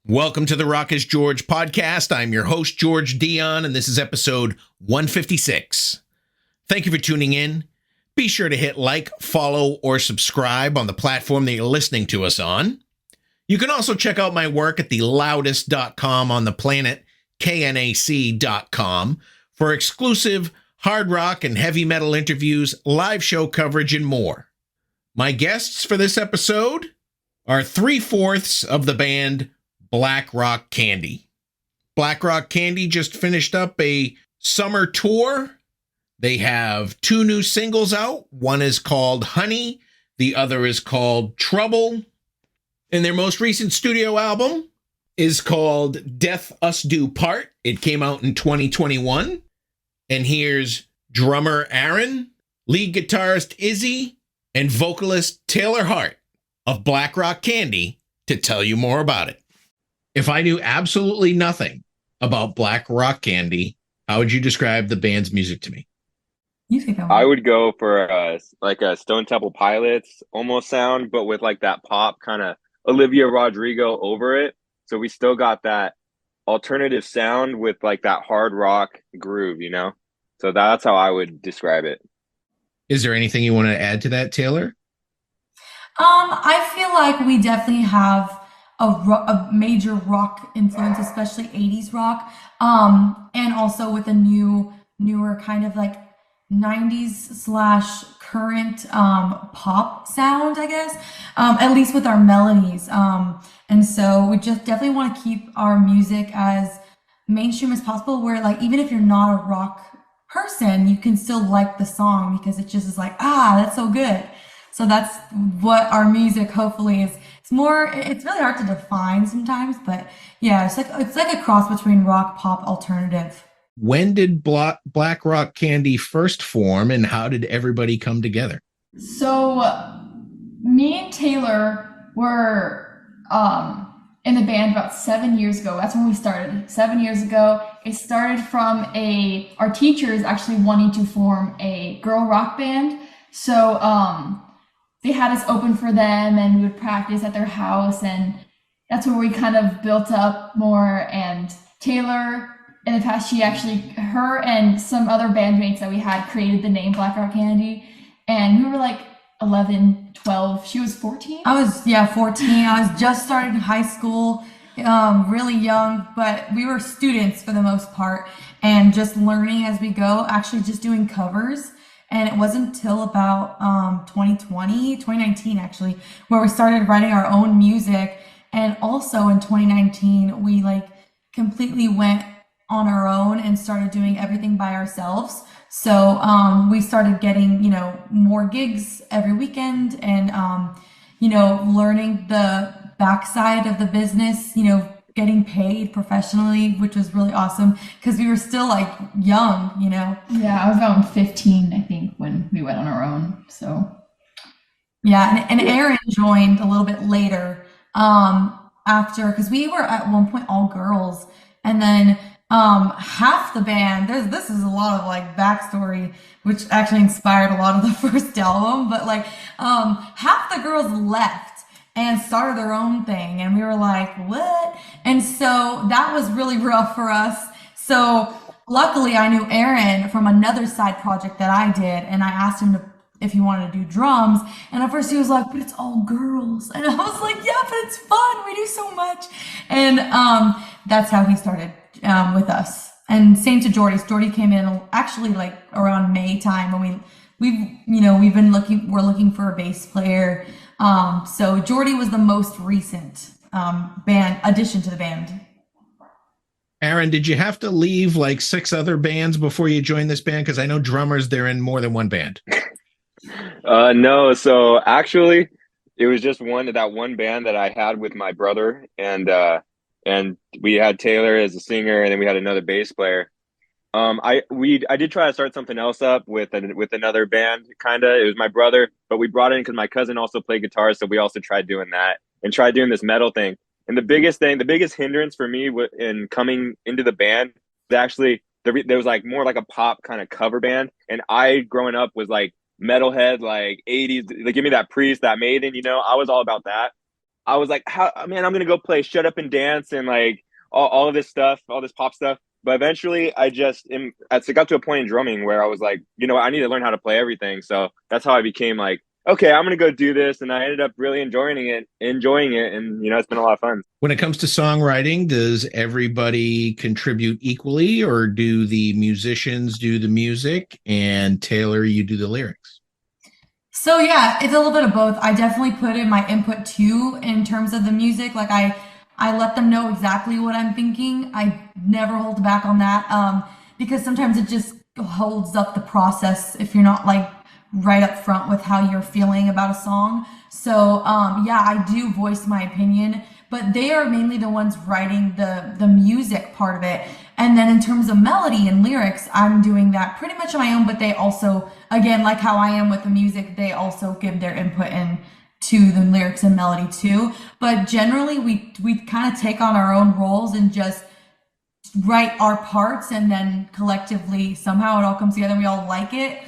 Welcome to the Rock is George podcast. I'm your host, George Dionne, and this is episode 156. Thank you for tuning in. Be sure to hit like, follow, or subscribe on the platform that you're listening to us on. You can also check out my work at the loudest.com on the planet, knac.com, for exclusive hard rock and heavy metal interviews, live show coverage, and more. My guests for this episode are 3/4 of the band Black Rock Candy. Black Rock Candy just finished up a summer tour. They have 2 new singles out. One is called Honey. The other is called Trouble. And their most recent studio album is called Death Us Do Part. It came out in 2021. And here's drummer Aaron, lead guitarist IZZY, and vocalist Taylor Hart of Black Rock Candy to tell you more about it. If I knew absolutely nothing about Black Rock Candy, how would you describe the band's music to me? You think I would go for like a Stone Temple Pilots almost sound, but with like that pop kind of Olivia Rodrigo over it. So we still got that alternative sound with like that hard rock groove, you know? So that's how I would describe it. Is there anything you want to add to that, Taylor? I feel like we definitely have a major rock influence, especially 80s rock, and also with a newer kind of like 90s slash current pop sound, I guess, at least with our melodies. And so we just definitely want to keep our music as mainstream as possible, where like even if you're not a rock person, you can still like the song because it just is like, that's so good. So that's what our music hopefully is. It's really hard to define sometimes, but yeah, it's like a cross between rock, pop, alternative. When did Black Rock Candy first form, and how did everybody come together? So me and Taylor were in the band about 7 years ago. That's when we started. 7 years ago. It started from our teachers actually wanting to form a girl rock band. So they had us open for them, and we would practice at their house, and that's where we kind of built up more. And Taylor, in the past, her and some other bandmates that we had created the name Black Rock Candy, and we were like 11, 12. She was 14? I was, 14. I was just starting high school, really young, but we were students for the most part, and just learning as we go, actually just doing covers. And it wasn't until about 2019 actually, where we started writing our own music. And also in 2019, we like completely went on our own and started doing everything by ourselves. So we started getting, more gigs every weekend, and, learning the backside of the business, getting paid professionally, which was really awesome because we were still like young, Yeah, I was about 15, I think, when we went on our own. So yeah, and Aaron joined a little bit later after, because we were at one point all girls, and then half the band, this is a lot of like backstory, which actually inspired a lot of the first album, but like half the girls left and started their own thing, and we were like, what? And so that was really rough for us. So luckily I knew Aaron from another side project that I did, and I asked him if he wanted to do drums, and at first he was like, but it's all girls, and I was like, yeah, but it's fun, we do so much. And that's how he started with us. And same to Jordy came in actually like around May time, when we're looking for a bass player. So Jordy was the most recent band addition to the band. Aaron, did you have to leave like 6 other bands before you joined this band? Because I know drummers, they're in more than one band. No, so actually it was just that one band that I had with my brother, and we had Taylor as a singer, and then we had another bass player. I did try to start something else up with another band, kind of. It was my brother, but we brought in because my cousin also played guitar, so we also tried doing that and tried doing this metal thing. And the biggest hindrance for me in coming into the band was actually there was like more like a pop kind of cover band, and I growing up was like metalhead, like 80s. They give me that Priest, that Maiden, I was all about that. I was like, how, man, I'm gonna go play Shut Up and Dance and like all of this stuff, all this pop stuff. But eventually, I got to a point in drumming where I was like, you know, I need to learn how to play everything. So that's how I became like, okay, I'm gonna go do this, and I ended up really enjoying it, and you know, it's been a lot of fun. When it comes to songwriting, does everybody contribute equally, or do the musicians do the music and Taylor, you do the lyrics? So yeah, it's a little bit of both. I definitely put in my input too in terms of the music. Like I let them know exactly what I'm thinking. I never hold back on that. Because sometimes it just holds up the process if you're not like right up front with how you're feeling about a song. So yeah, I do voice my opinion, but they are mainly the ones writing the music part of it. And then in terms of melody and lyrics, I'm doing that pretty much on my own, but they also, again, like how I am with the music, they also give their input in to the lyrics and melody too. But generally we kind of take on our own roles and just write our parts, and then collectively somehow it all comes together and we all like it.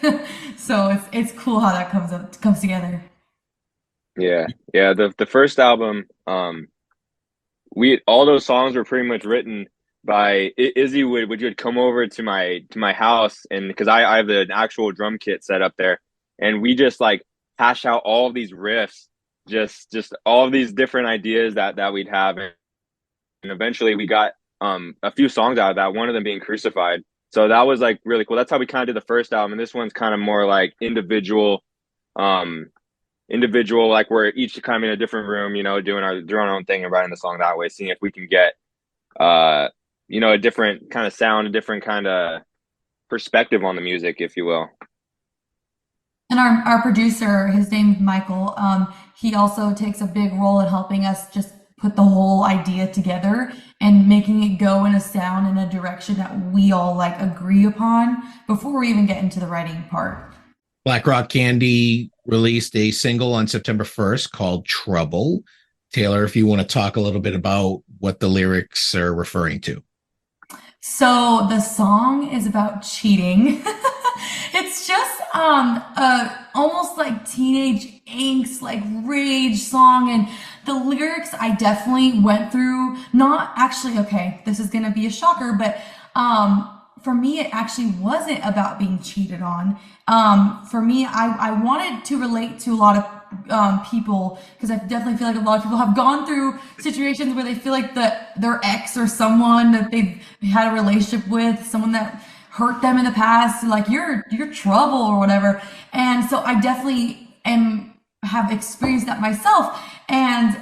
So it's cool how that comes together. Yeah, yeah. The first album, we all those songs were pretty much written by Izzy would come over to my house, and because I have the actual drum kit set up there, and we just like hash out all of these riffs, just all of these different ideas that we'd have, and eventually we got a few songs out of that, one of them being Crucified. So that was like really cool. That's how we kind of did the first album, and this one's kind of more like um individual, like we're each kind of in a different room, you know, doing our own thing and writing the song that way, seeing if we can get uh you know, a different kind of sound, a different kind of perspective on the music, if you will. And our producer, his name's Michael, he also takes a big role in helping us just put the whole idea together and making it go in a sound in a direction that we all like agree upon before we even get into the writing part. Black Rock Candy released a single on September 1st called Trouble. Taylor, if you want to talk a little bit about what the lyrics are referring to. So the song is about cheating. It's just almost like teenage angst, like rage song, and the lyrics I definitely went through. Not actually, okay, this is gonna be a shocker, but for me it actually wasn't about being cheated on. For me, I wanted to relate to a lot of people, because I definitely feel like a lot of people have gone through situations where they feel like their ex or someone that they've had a relationship with, someone that hurt them in the past, like you're trouble or whatever. And so I definitely have experienced that myself. And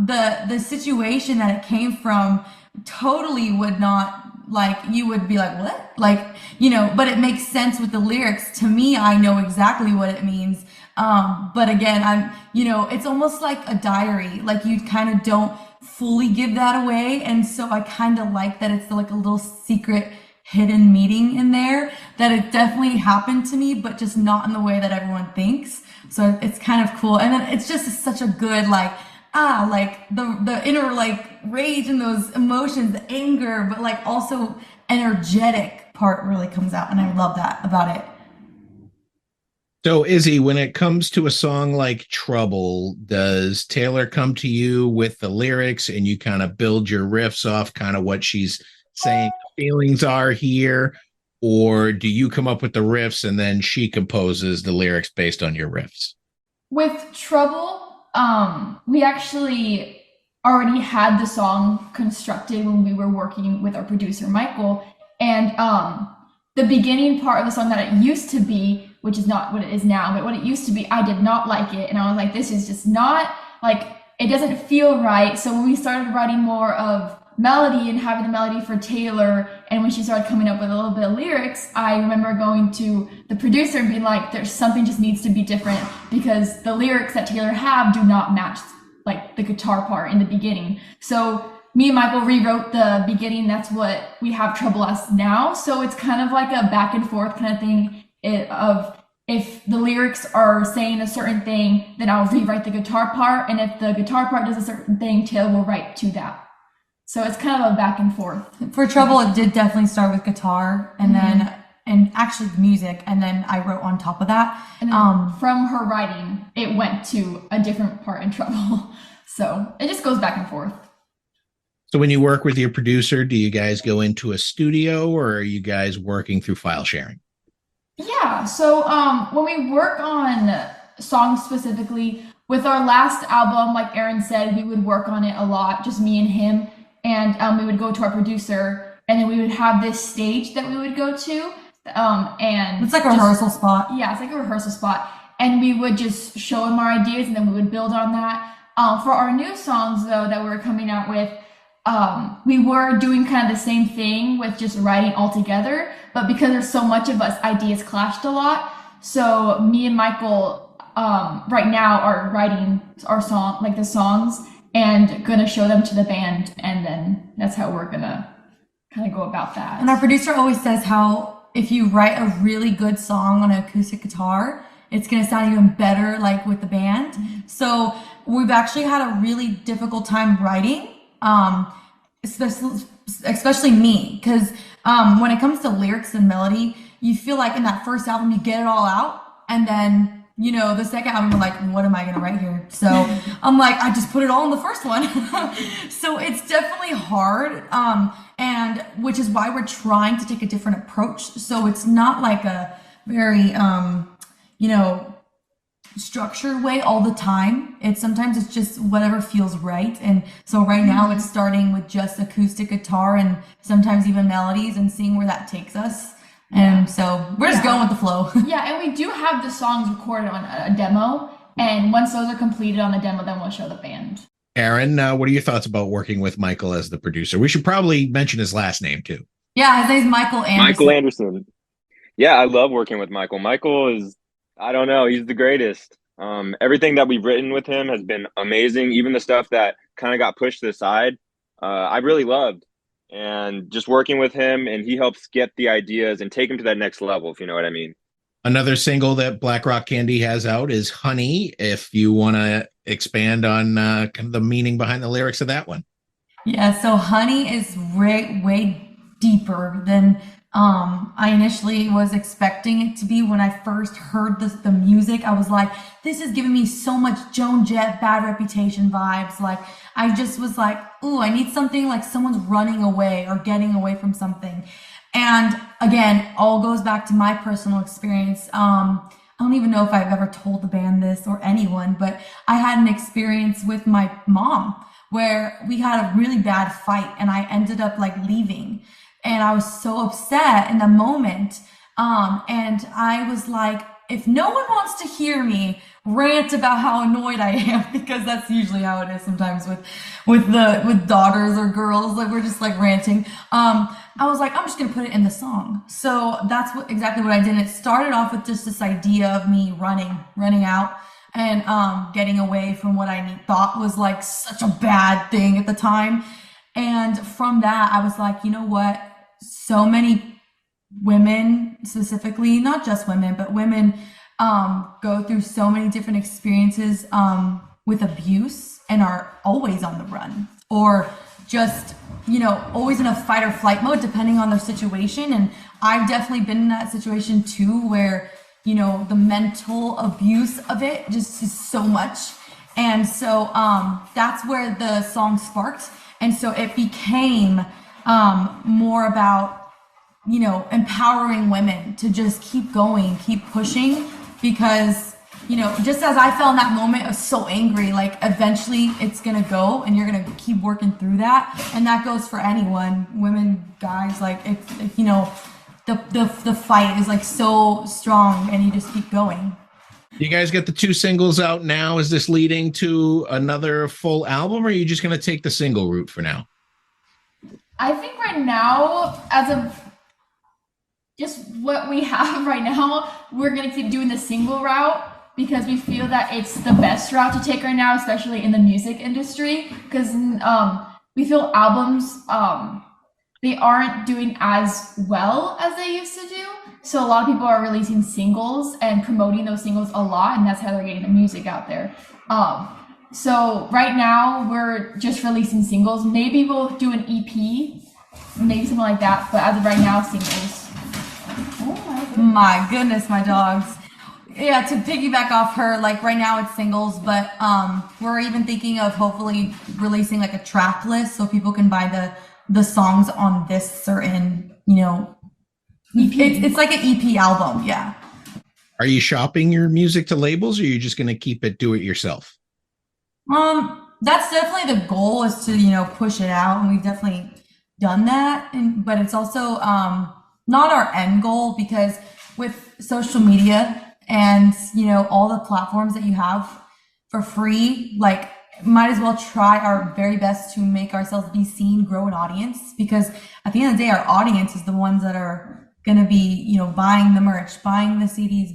the situation that it came from totally would not, like, you would be like, what? Like, you know, but it makes sense with the lyrics. To me, I know exactly what it means. But again, you know, it's almost like a diary. Like you kind of don't fully give that away. And so I kind of like that it's like a little secret hidden meaning in there, that it definitely happened to me, but just not in the way that everyone thinks. So it's kind of cool. And then it's just such a good, like, like the inner like rage and those emotions, the anger, but like also energetic part really comes out. And I love that about it. So, Izzy, when it comes to a song like Trouble, does Taylor come to you with the lyrics and you kind of build your riffs off kind of what she's saying the feelings are here? Or do you come up with the riffs and then she composes the lyrics based on your riffs? With Trouble, we actually already had the song constructed when we were working with our producer, Michael. And the beginning part of the song that it used to be, which is not what it is now, but what it used to be, I did not like it. And I was like, this is just not, like, it doesn't feel right. So when we started writing more of melody and having the melody for Taylor, and when she started coming up with a little bit of lyrics, I remember going to the producer and being like, there's something just needs to be different, because the lyrics that Taylor have do not match like the guitar part in the beginning. So me and Michael rewrote the beginning. That's what we have Trouble as now. So it's kind of like a back and forth kind of thing of, if the lyrics are saying a certain thing, then I'll rewrite the guitar part. And if the guitar part does a certain thing, Taylor will write to that. So it's kind of a back and forth. For Trouble, it did definitely start with guitar and then, and actually music, and then I wrote on top of that. And then from her writing, it went to a different part in Trouble. So it just goes back and forth. So when you work with your producer, do you guys go into a studio or are you guys working through file sharing? Yeah, so when we work on songs specifically, with our last album, like Aaron said, we would work on it a lot, just me and him, and we would go to our producer, and then we would have this stage that we would go to, and It's like a rehearsal spot. Yeah, it's like a rehearsal spot, and we would just show him our ideas, and then we would build on that. For our new songs, though, that we're coming out with, we were doing kind of the same thing with just writing all together, but because there's so much of us, ideas clashed a lot. So me and Michael right now are writing our song, like the songs, and gonna show them to the band, and then that's how we're gonna kind of go about that. And our producer always says how if you write a really good song on an acoustic guitar, it's gonna sound even better like with the band. So we've actually had a really difficult time writing, especially me, because when it comes to lyrics and melody, you feel like in that first album you get it all out, and then the second album you're like, what am I gonna write here? So I'm like, I just put it all in the first one. So it's definitely hard, and which is why we're trying to take a different approach. So it's not like a very structured way all the time. Sometimes it's just whatever feels right. And so right now it's starting with just acoustic guitar and sometimes even melodies and seeing where that takes us. And so we're just going with the flow. Yeah, and we do have the songs recorded on a demo, and once those are completed on the demo, then we'll show the band. Aaron, what are your thoughts about working with Michael as the producer? We should probably mention his last name too. Yeah, his name's Michael Anderson. Michael Anderson. Yeah, I love working with Michael. Michael is, I don't know, he's the greatest. Everything that we've written with him has been amazing. Even the stuff that kind of got pushed to the side, I really loved. And just working with him, and he helps get the ideas and take them to that next level, if you know what I mean. Another single that Black Rock Candy has out is Honey, if you want to expand on kind of the meaning behind the lyrics of that one. Yeah, so Honey is way deeper than I initially was expecting it to be. When I first heard the music, I was like, this is giving me so much Joan Jett, Bad Reputation vibes. Like, I just was like, ooh, I need something like someone's running away or getting away from something. And again, all goes back to my personal experience. I don't even know if I've ever told the band this or anyone, but I had an experience with my mom where we had a really bad fight and I ended up like leaving. And I was so upset in the moment. And I was like, if no one wants to hear me rant about how annoyed I am, because that's usually how it is sometimes with daughters or girls, like we're just like ranting. I was like, I'm just gonna put it in the song. So that's exactly what I did. It started off with just this idea of me running out and getting away from what I thought was like such a bad thing at the time. And from that, I was like, you know what? So many women, specifically, not just women, but women go through so many different experiences with abuse and are always on the run, or just, always in a fight or flight mode, depending on their situation. And I've definitely been in that situation too, where, the mental abuse of it just is so much. And so that's where the song sparked. And so it became more about, empowering women to just keep going, keep pushing, because, just as I felt in that moment, I was so angry, like eventually it's going to go and you're going to keep working through that. And that goes for anyone, women, guys, like it's the fight is like so strong and you just keep going. You guys get the 2 singles out now. Is this leading to another full album, or are you just going to take the single route for now? I think right now, as of just what we have right now, we're going to keep doing the single route because we feel that it's the best route to take right now, especially in the music industry, because we feel albums, they aren't doing as well as they used to do. So a lot of people are releasing singles and promoting those singles a lot, and that's how they're getting the music out there. So right now we're just releasing singles. Maybe we'll do an EP, maybe something like that. But as of right now, singles. Oh my goodness, my dogs. yeah, to piggyback off her, like right now it's singles, but we're even thinking of hopefully releasing like a track list so people can buy the songs on this certain, EP. It's like an EP album, yeah. Are you shopping your music to labels, or are you just going to keep it do it yourself? That's definitely the goal, is to, push it out, and we've definitely done that. But it's also not our end goal, because with social media and, all the platforms that you have for free, like, might as well try our very best to make ourselves be seen, grow an audience, because at the end of the day, our audience is the ones that are going to be, buying the merch, buying the CDs,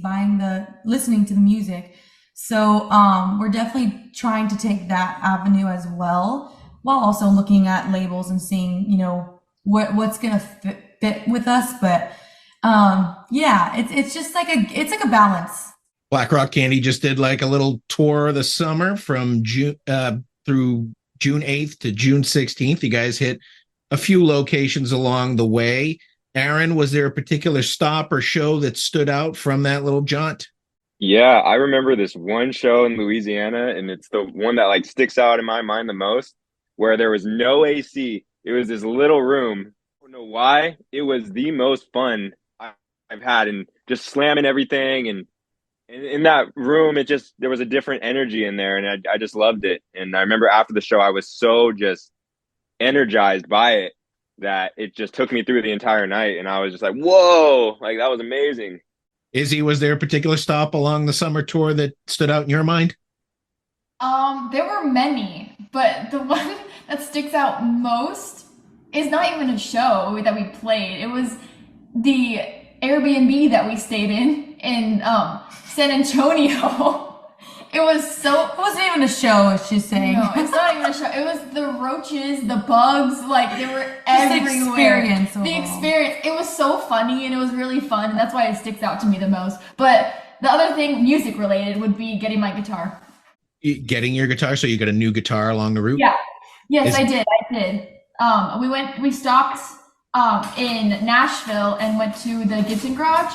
listening to the music. So we're definitely trying to take that avenue as well, while also looking at labels and seeing, what's going to fit with us. But yeah, it's just like a balance. Black Rock Candy just did like a little tour of the summer from June through June 8th to June 16th. You guys hit a few locations along the way. Aaron, was there a particular stop or show that stood out from that little jaunt? Yeah, I remember this one show in Louisiana, and it's the one that like sticks out in my mind the most, where there was no AC. It was this little room. I don't know why. It was the most fun I've had, and just slamming everything. And in that room, there was a different energy in there, and I just loved it. And I remember after the show, I was so just energized by it that it just took me through the entire night. And I was just like, whoa, like that was amazing. Izzy, was there a particular stop along the summer tour that stood out in your mind? There were many, but the one that sticks out most is not even a show that we played. It was the Airbnb that we stayed in San Antonio. It wasn't even a show, she's saying. No, it's not even a show. It was the roaches, the bugs, like they were everywhere. The experience. It was so funny, and it was really fun, and that's why it sticks out to me the most. But the other thing, music related, would be getting my guitar. Getting your guitar? So you got a new guitar along the route? Yeah. Yes, I did. We stopped in Nashville and went to the Gibson Garage,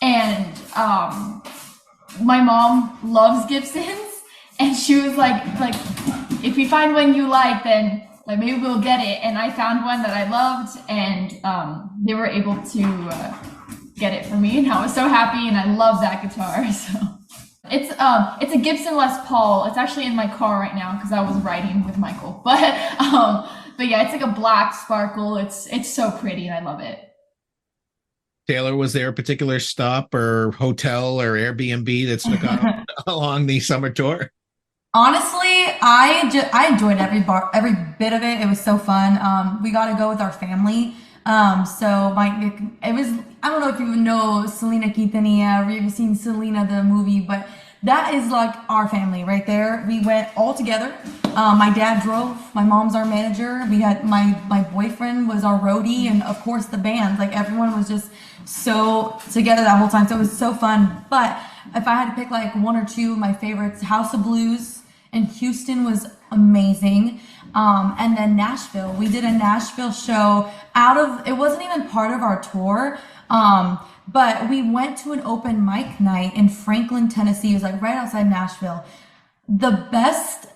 and my mom loves Gibsons, and she was like, if you find one you like, then like maybe we'll get it. And I found one that I loved, and they were able to get it for me, and I was so happy, and I love that guitar. So it's a Gibson Les Paul. It's actually in my car right now because I was riding with Michael. But yeah, it's like a black sparkle. It's so pretty, and I love it. Taylor, was there a particular stop or hotel or Airbnb that stuck out along the summer tour? Honestly, I enjoyed every bit of it. It was so fun. We got to go with our family. So it was, I don't know if you even know Selena Quintanilla, or you've seen Selena the movie, but that is like our family right there. We went all together. My dad drove, my mom's our manager. We had my boyfriend was our roadie, and of course the band. Like everyone was just so together that whole time. So it was so fun. But if I had to pick like one or two of my favorites, House of Blues in Houston was amazing. And then Nashville. We did a Nashville show it wasn't even part of our tour. But we went to an open mic night in Franklin, Tennessee. It was like right outside Nashville. The best,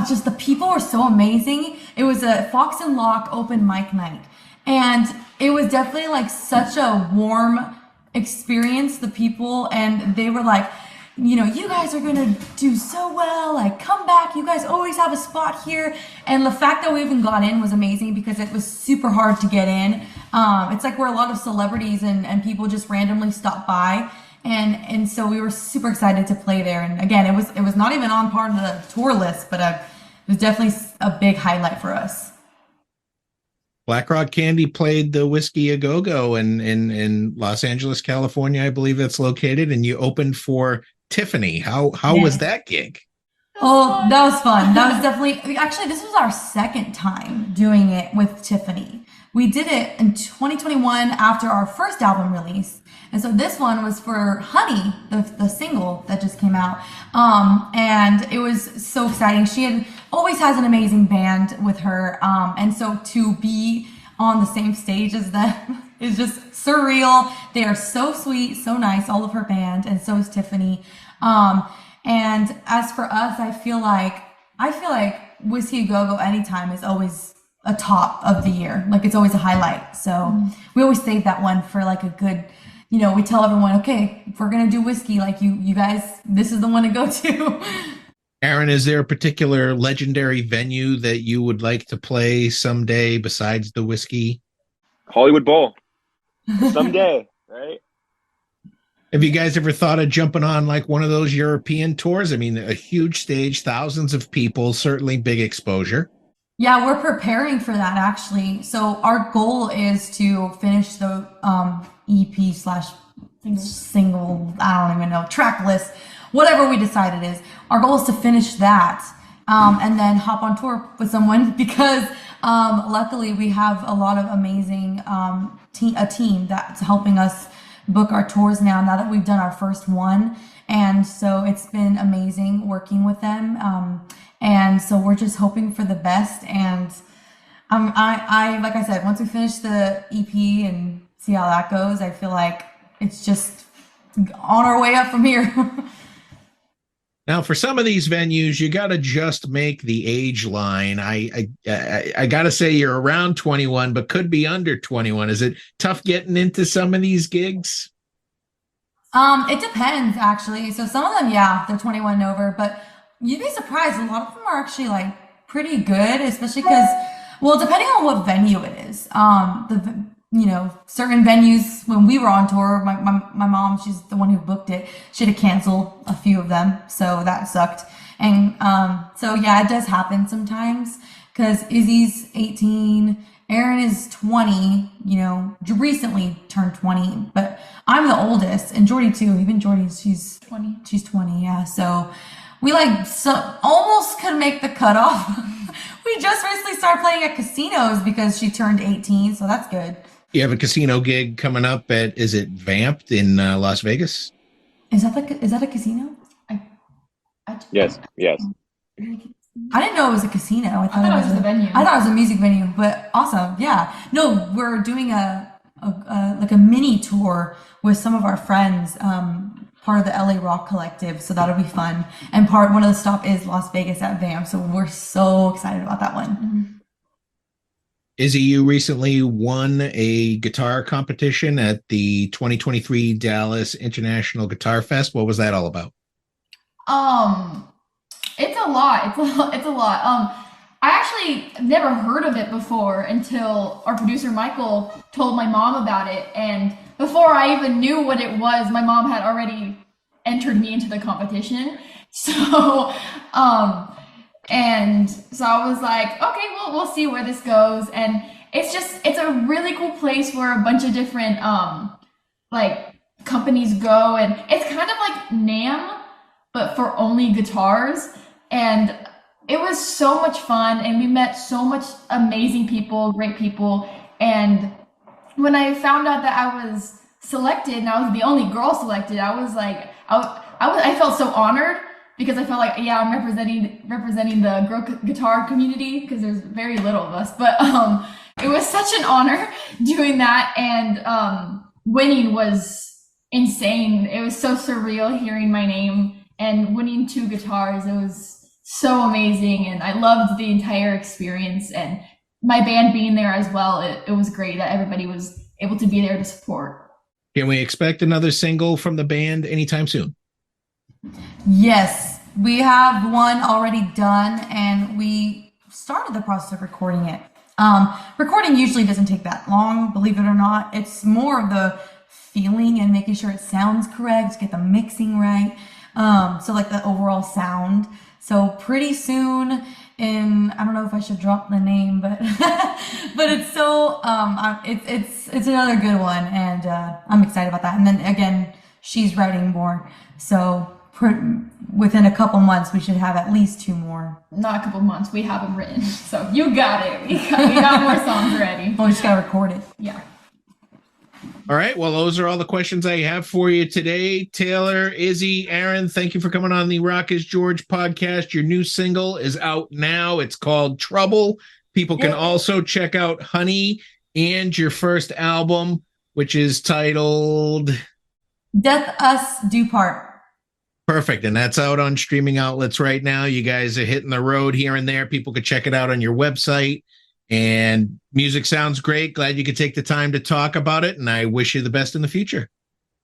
just the people were so amazing. It was a Fox and Lock open mic night. And it was definitely like such a warm experience, the people. And they were like, you guys are going to do so well. Like, come back. You guys always have a spot here. And the fact that we even got in was amazing because it was super hard to get in. It's like where a lot of celebrities and people just randomly stop by. And so we were super excited to play there. And again, it was not even on part of the tour list, but it was definitely a big highlight for us. Black Rock Candy played the Whiskey A Go-Go in Los Angeles, California, I believe that's located. And you opened for TIFFANY. How was that gig? Oh, that was fun. That was definitely, actually, this was our second time doing it with TIFFANY. We did it in 2021 after our first album release. And so this one was for Honey, the single that just came out. And it was so exciting. She always has an amazing band with her. And so to be on the same stage as them is just surreal. They are so sweet, so nice, all of her band, and so is Tiffany. And as for us, I feel like Whiskey A Go Go Anytime is always a top of the year. Like it's always a highlight. So we always save that one for like a good, we tell everyone, okay, if we're gonna do whiskey, like you guys, this is the one to go to. Aaron, is there a particular legendary venue that you would like to play someday besides the whiskey? Hollywood Bowl. Someday, right? Have you guys ever thought of jumping on like one of those European tours? I mean, a huge stage, thousands of people, certainly big exposure. Yeah, we're preparing for that actually. So our goal is to finish the EP slash single, I don't even know, track list, whatever we decide it is. Our goal is to finish that and then hop on tour with someone because luckily we have a lot of amazing a team that's helping us book our tours now that we've done our first one. And so it's been amazing working with them. And so we're just hoping for the best. And I like I said, once we finish the EP and see how that goes, I feel like it's just on our way up from here. Now, for some of these venues, you got to just make the age line. I got to say you're around 21, but could be under 21. Is it tough getting into some of these gigs? It depends, actually. So some of them, yeah, they're 21 and over, but you'd be surprised. A lot of them are actually like pretty good, especially because, well, depending on what venue it is. Certain venues when we were on tour, my mom, she's the one who booked it. She had to cancel a few of them, so that sucked. And so yeah, it does happen sometimes because Izzy's 18, Aaron is 20. Recently turned 20, but I'm the oldest, and Jordy too. Even Jordy, she's 20. She's 20, yeah. So we almost could make the cutoff. We just recently started playing at casinos because she turned 18, so that's good. You have a casino gig coming up is it Vamped in Las Vegas? Is that a casino? Yes. I didn't know it was a casino. I thought it was a venue. I thought it was a music venue, but awesome. Yeah. No, we're doing a mini tour with some of our friends, part of the LA Rock Collective. So that'll be fun. And one of the stop is Las Vegas at VAM. So we're so excited about that one. Mm-hmm. Izzy, you recently won a guitar competition at the 2023 Dallas International Guitar Fest. What was that all about? It's a lot. It's a lot. I actually never heard of it before until our producer Michael told my mom about it. And before I even knew what it was, my mom had already entered me into the competition. So, and so I was like, okay, well, we'll see where this goes. And it's a really cool place where a bunch of different, companies go, and it's kind of like NAMM, but for only guitars. And it was so much fun, and we met so much amazing people, great people. And when I found out that I was selected and I was the only girl selected, I was like, I felt so honored. Because I felt like, yeah, I'm representing the girl guitar community because there's very little of us. But it was such an honor doing that, and winning was insane. It was so surreal hearing my name and winning 2 guitars. It was so amazing, and I loved the entire experience. And my band being there as well, it was great that everybody was able to be there to support. Can we expect another single from the band anytime soon? Yes, we have one already done, and we started the process of recording it. Recording usually doesn't take that long, believe it or not. It's more of the feeling and making sure it sounds correct, get the mixing right. So like the overall sound. So pretty soon I don't know if I should drop the name, but but it's so it's another good one, and I'm excited about that. And then again, she's writing more, so within a couple months we should have at least 2 more. Not a couple months, we have them written, so you got it. We got more songs ready. Well, we just gotta record it. Yeah. All right. Well, those are all the questions I have for you today. Taylor, Izzy, Aaron, thank you for coming on the Rock is George podcast. Your new single is out now. It's called Trouble. People can also check out Honey and your first album, which is titled Death Us Do Part. Perfect. And that's out on streaming outlets right now. You guys are hitting the road here and there. People could check it out on your website. And music sounds great. Glad you could take the time to talk about it. And I wish you the best in the future.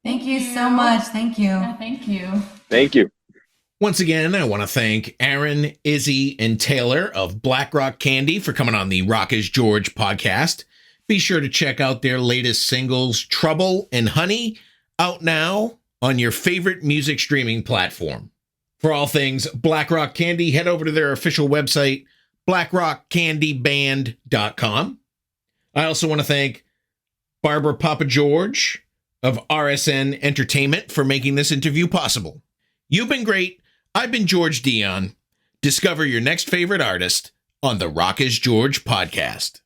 Thank you so much. Thank you. Yeah, thank you. Thank you. Once again, I want to thank Aaron, Izzy, and Taylor of Black Rock Candy for coming on the Rock is George podcast. Be sure to check out their latest singles, Trouble and Honey, out now on your favorite music streaming platform. For all things Black Rock Candy, head over to their official website, blackrockcandyband.com. I also want to thank Barbara Papa George of RSN Entertainment for making this interview possible. You've been great. I've been George Dionne. Discover your next favorite artist on the Rock is George podcast.